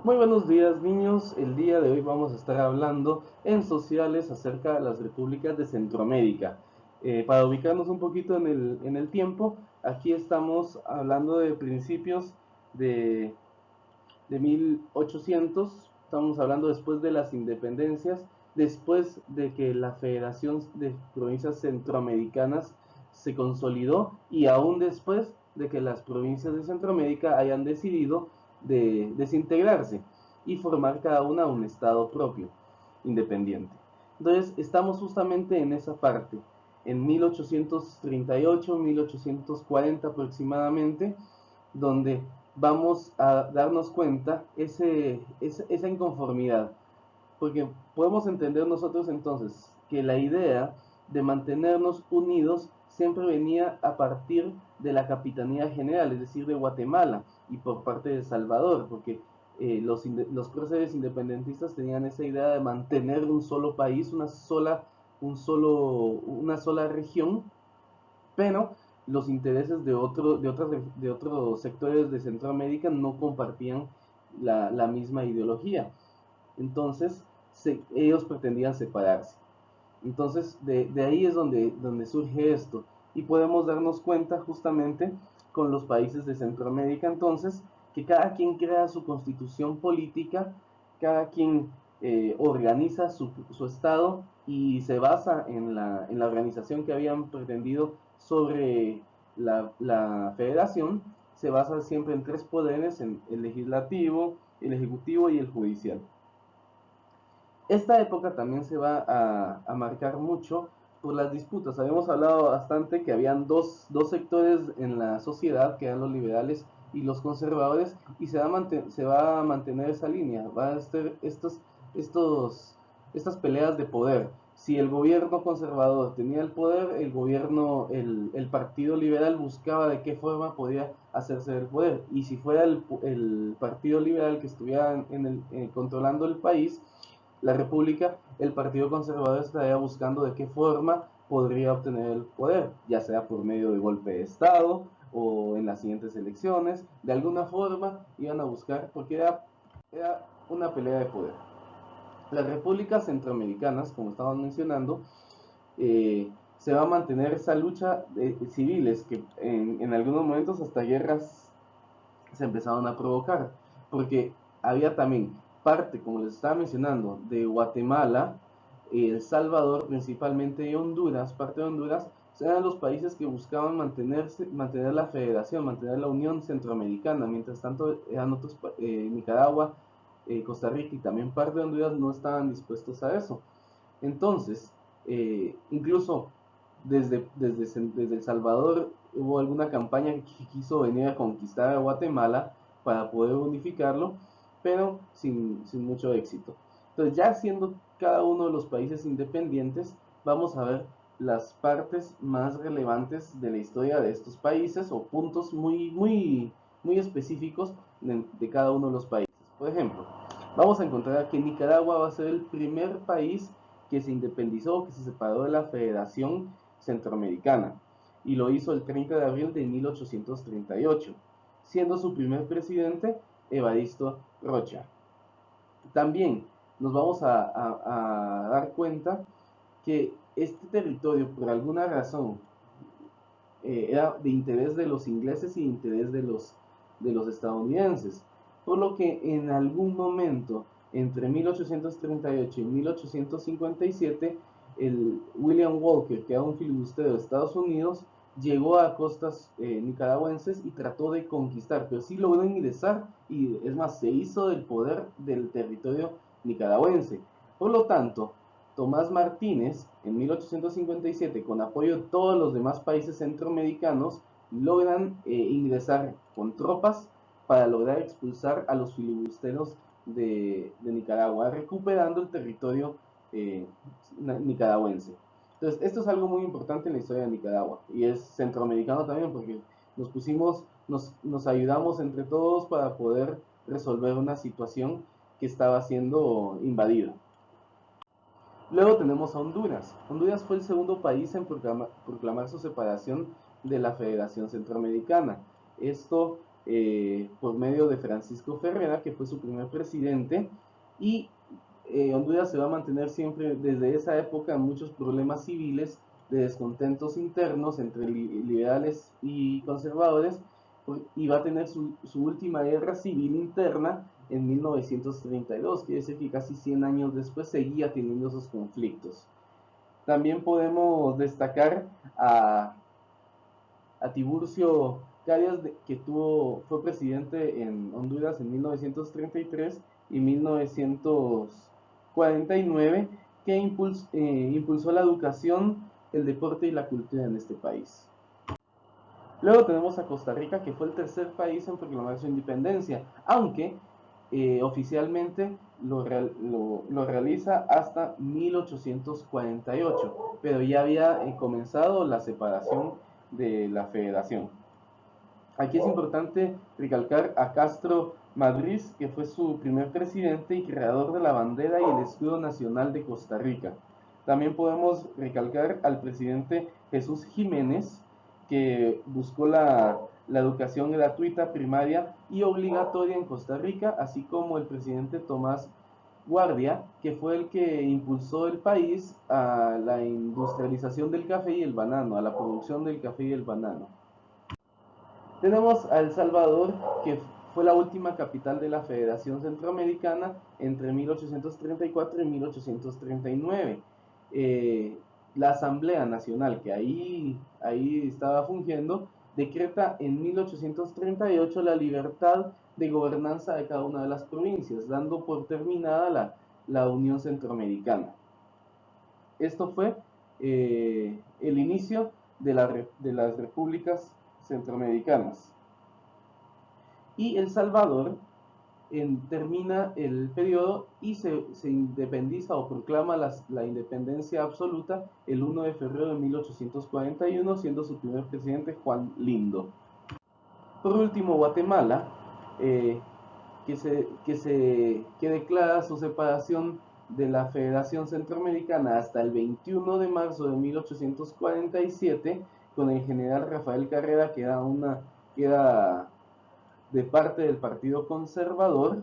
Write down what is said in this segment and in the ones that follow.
Muy buenos días, niños. El día de hoy vamos a estar hablando en sociales acerca de las repúblicas de Centroamérica. Para ubicarnos un poquito en el tiempo, aquí estamos hablando de principios de, de 1800. Estamos hablando después de las independencias, después de que la Federación de Provincias Centroamericanas se consolidó y aún después de que las provincias de Centroamérica hayan decidido de desintegrarse y formar cada una un estado propio, independiente. Entonces estamos justamente en esa parte, en 1838, 1840 aproximadamente, donde vamos a darnos cuenta esa inconformidad, porque podemos entender nosotros entonces que la idea de mantenernos unidos siempre venía a partir de la Capitanía General, es decir, de Guatemala y por parte de Salvador, porque los próceres independentistas tenían esa idea de mantener un solo país, una sola región, pero los intereses de otros sectores de Centroamérica no compartían la misma ideología. Entonces, ellos pretendían separarse. Entonces, de ahí es donde surge esto. Y podemos darnos cuenta justamente con los países de Centroamérica, entonces, que cada quien crea su constitución política, cada quien organiza su estado y se basa en la organización que habían pretendido sobre la federación, se basa siempre en tres poderes, en el legislativo, el ejecutivo y el judicial. Esta época también se va a marcar mucho por las disputas. Habíamos hablado bastante que habían dos sectores en la sociedad, que eran los liberales y los conservadores, y se va a mantener esa línea. Va a estar estas peleas de poder. Si el gobierno conservador tenía el poder, el partido liberal buscaba de qué forma podía hacerse del poder. Y si fuera el partido liberal que estuviera controlando el país, la República, el Partido Conservador estaría buscando de qué forma podría obtener el poder, ya sea por medio de golpe de Estado o en las siguientes elecciones. De alguna forma iban a buscar, porque era una pelea de poder. Las repúblicas centroamericanas, como estábamos mencionando, se va a mantener esa lucha de civiles que en algunos momentos hasta guerras se empezaron a provocar, porque había también parte, como les estaba mencionando, de Guatemala, El Salvador principalmente y Honduras, parte de Honduras, eran los países que buscaban mantener la federación, mantener la unión centroamericana. Mientras tanto eran otros, Nicaragua, Costa Rica y también parte de Honduras no estaban dispuestos a eso. Entonces, incluso desde El Salvador hubo alguna campaña que quiso venir a conquistar a Guatemala para poder unificarlo, pero sin mucho éxito. Entonces, ya siendo cada uno de los países independientes, vamos a ver las partes más relevantes de la historia de estos países o puntos muy específicos de cada uno de los países. Por ejemplo, vamos a encontrar que Nicaragua va a ser el primer país que se independizó, que se separó de la Federación Centroamericana, y lo hizo el 30 de abril de 1838, siendo su primer presidente Evaristo Rocha. También nos vamos a dar cuenta que este territorio, por alguna razón, era de interés de los ingleses y de interés de los estadounidenses, por lo que en algún momento entre 1838 y 1857 el William Walker, que era un filibustero de Estados Unidos, llegó a costas nicaragüenses y trató de conquistar, pero sí logró ingresar y es más, se hizo del poder del territorio nicaragüense. Por lo tanto, Tomás Martínez, en 1857, con apoyo de todos los demás países centroamericanos, logran ingresar con tropas para lograr expulsar a los filibusteros de Nicaragua, recuperando el territorio eh, nicaragüense. Entonces, esto es algo muy importante en la historia de Nicaragua y es centroamericano también porque nos ayudamos entre todos para poder resolver una situación que estaba siendo invadida. Luego tenemos a Honduras. Honduras fue el segundo país en proclamar su separación de la Federación Centroamericana. Esto por medio de Francisco Ferrera, que fue su primer presidente, y Honduras se va a mantener siempre desde esa época en muchos problemas civiles de descontentos internos entre liberales y conservadores, y va a tener su última guerra civil interna en 1932, quiere decir que casi 100 años después seguía teniendo esos conflictos. También podemos destacar a Tiburcio Carías, que fue presidente en Honduras en 1933 y 1949, que impulsó la educación, el deporte y la cultura en este país. Luego tenemos a Costa Rica, que fue el tercer país en proclamar su independencia, aunque oficialmente lo realiza hasta 1848, pero ya había comenzado la separación de la federación. Aquí es importante recalcar a Castro Madrid, que fue su primer presidente y creador de la bandera y el escudo nacional de Costa Rica. También podemos recalcar al presidente Jesús Jiménez, que buscó la educación gratuita, primaria y obligatoria en Costa Rica, así como el presidente Tomás Guardia, que fue el que impulsó el país a la industrialización del café y el banano, a la producción del café y el banano. Tenemos a El Salvador, que fue la última capital de la Federación Centroamericana entre 1834 y 1839. La Asamblea Nacional, que ahí estaba fungiendo, decreta en 1838 la libertad de gobernanza de cada una de las provincias, dando por terminada la Unión Centroamericana. Esto fue el inicio de las repúblicas centroamericanas. Y El Salvador termina el periodo y se independiza o proclama la independencia absoluta el 1 de febrero de 1841, siendo su primer presidente Juan Lindo. Por último, Guatemala, que declara su separación de la Federación Centroamericana hasta el 21 de marzo de 1847, con el general Rafael Carrera, que era de parte del Partido Conservador,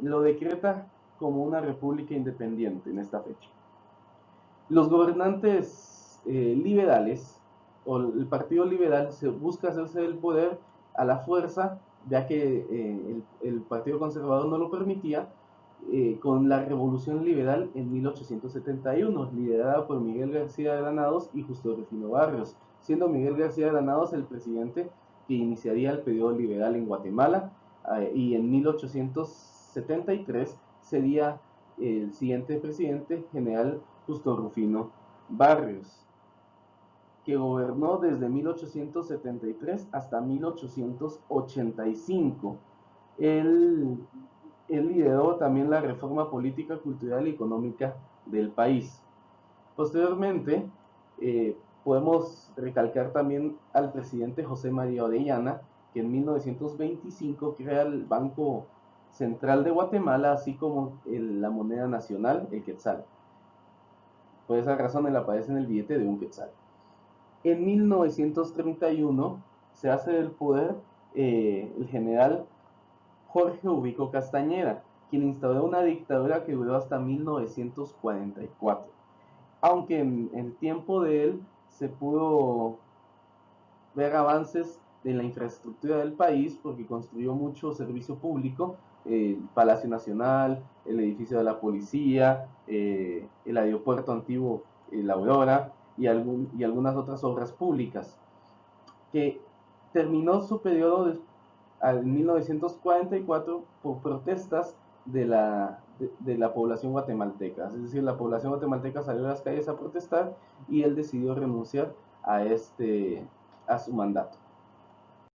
lo decreta como una república independiente en esta fecha. Los gobernantes liberales, o el Partido Liberal, busca hacerse del poder a la fuerza, ya que el Partido Conservador no lo permitía, con la Revolución Liberal en 1871, liderada por Miguel García de Granados y Justo Rufino Barrios, siendo Miguel García de Granados el presidente que iniciaría el periodo liberal en Guatemala, y en 1873 sería el siguiente presidente, general Justo Rufino Barrios, que gobernó desde 1873 hasta 1885. Él lideró también la reforma política, cultural y económica del país. Posteriormente, podemos recalcar también al presidente José María Orellana, que en 1925 crea el Banco Central de Guatemala, así como la moneda nacional, el quetzal. Por esa razón él aparece en el billete de un quetzal. En 1931 se hace del poder el general Jorge Ubico Castañeda, quien instauró una dictadura que duró hasta 1944. Aunque en el tiempo de él se pudo ver avances en la infraestructura del país, porque construyó mucho servicio público, el Palacio Nacional, el edificio de la policía, el aeropuerto antiguo, la Aurora, y algunas otras obras públicas, que terminó su periodo en 1944 por protestas de la población guatemalteca. Es decir, la población guatemalteca salió a las calles a protestar y él decidió renunciar a su mandato.